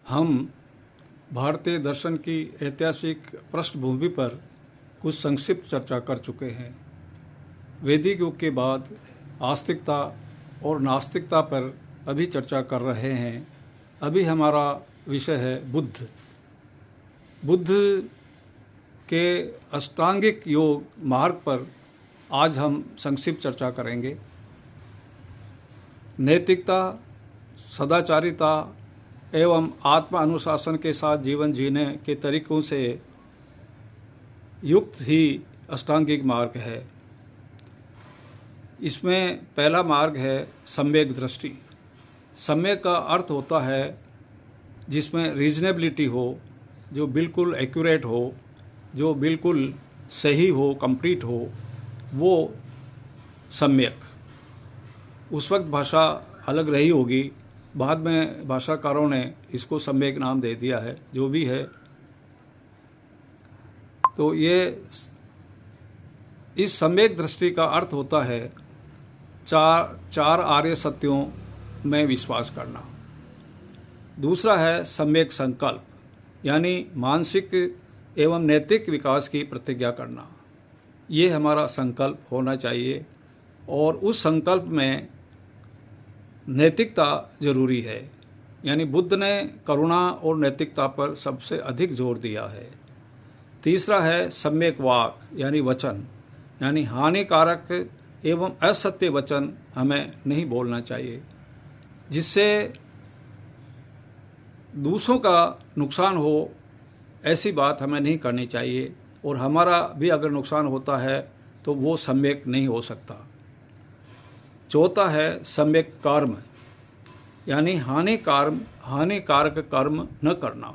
हम भारतीय दर्शन की ऐतिहासिक पृष्ठभूमि पर कुछ संक्षिप्त चर्चा कर चुके हैं। वैदिक युग के बाद आस्तिकता और नास्तिकता पर अभी चर्चा कर रहे हैं। अभी हमारा विषय है बुद्ध। बुद्ध के अष्टांगिक योग मार्ग पर आज हम संक्षिप्त चर्चा करेंगे। नैतिकता, सदाचारिता एवं आत्म अनुशासन के साथ जीवन जीने के तरीकों से युक्त ही अष्टांगिक मार्ग है। इसमें पहला मार्ग है सम्यक दृष्टि। सम्यक का अर्थ होता है जिसमें रीजनेबिलिटी हो, जो बिल्कुल एक्यूरेट हो, जो बिल्कुल सही हो, कंप्लीट हो, वो सम्यक। उस वक्त भाषा अलग रही होगी, बाद में भाषाकारों ने इसको सम्यक नाम दे दिया है। जो भी है, तो ये इस सम्यक दृष्टि का अर्थ होता है चार आर्य सत्यों में विश्वास करना। दूसरा है सम्यक संकल्प, यानी मानसिक एवं नैतिक विकास की प्रतिज्ञा करना। ये हमारा संकल्प होना चाहिए और उस संकल्प में नैतिकता जरूरी है। यानी बुद्ध ने करुणा और नैतिकता पर सबसे अधिक जोर दिया है। तीसरा है सम्यक वाक, यानी वचन, यानी हानिकारक एवं असत्य वचन हमें नहीं बोलना चाहिए, जिससे दूसरों का नुकसान हो, ऐसी बात हमें नहीं करनी चाहिए। और हमारा भी अगर नुकसान होता है तो वो सम्यक नहीं हो सकता। चौथा है सम्यक कर्म, यानी हानिकारक कर्म न करना।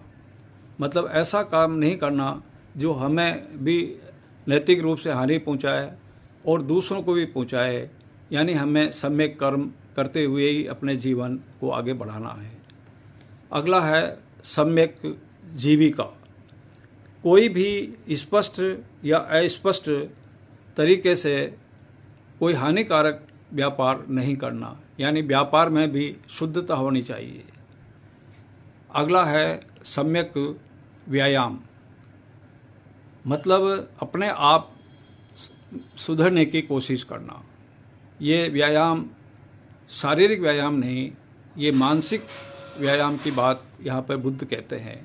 मतलब ऐसा काम नहीं करना जो हमें भी नैतिक रूप से हानि पहुंचाए और दूसरों को भी पहुंचाए। यानी हमें सम्यक कर्म करते हुए ही अपने जीवन को आगे बढ़ाना है। अगला है सम्यक जीविका। कोई भी स्पष्ट या अस्पष्ट तरीके से कोई हानिकारक व्यापार नहीं करना, यानी व्यापार में भी शुद्धता होनी चाहिए। अगला है सम्यक व्यायाम, मतलब अपने आप सुधरने की कोशिश करना। ये व्यायाम शारीरिक व्यायाम नहीं, ये मानसिक व्यायाम की बात यहाँ पर बुद्ध कहते हैं।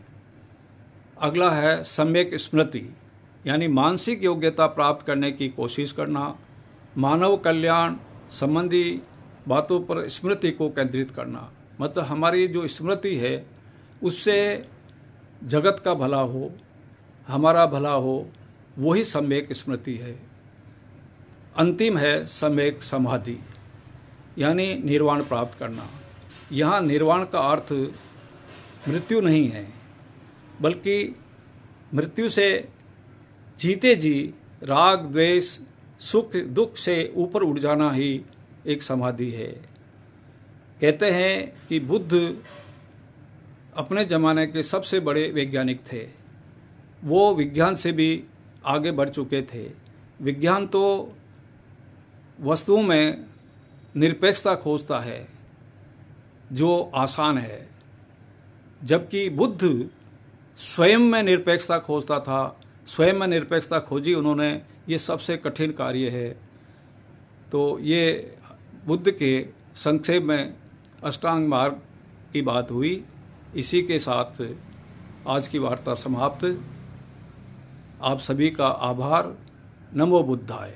अगला है सम्यक स्मृति, यानी मानसिक योग्यता प्राप्त करने की कोशिश करना। मानव कल्याण संबंधी बातों पर स्मृति को केंद्रित करना। मतलब हमारी जो स्मृति है उससे जगत का भला हो, हमारा भला हो, वही सम्यक स्मृति है। अंतिम है सम्यक समाधि, यानी निर्वाण प्राप्त करना। यहाँ निर्वाण का अर्थ मृत्यु नहीं है, बल्कि मृत्यु से जीते जी राग द्वेष सुख दुख से ऊपर उठ जाना ही एक समाधि है। कहते हैं कि बुद्ध अपने ज़माने के सबसे बड़े वैज्ञानिक थे। वो विज्ञान से भी आगे बढ़ चुके थे। विज्ञान तो वस्तुओं में निरपेक्षता खोजता है, जो आसान है, जबकि बुद्ध स्वयं में निरपेक्षता खोजता था। स्वयं में निरपेक्षता खोजी उन्होंने, ये सबसे कठिन कार्य है। तो ये बुद्ध के संक्षेप में अष्टांग मार्ग की बात हुई। इसी के साथ आज की वार्ता समाप्त। आप सभी का आभार। नमो बुद्धाय।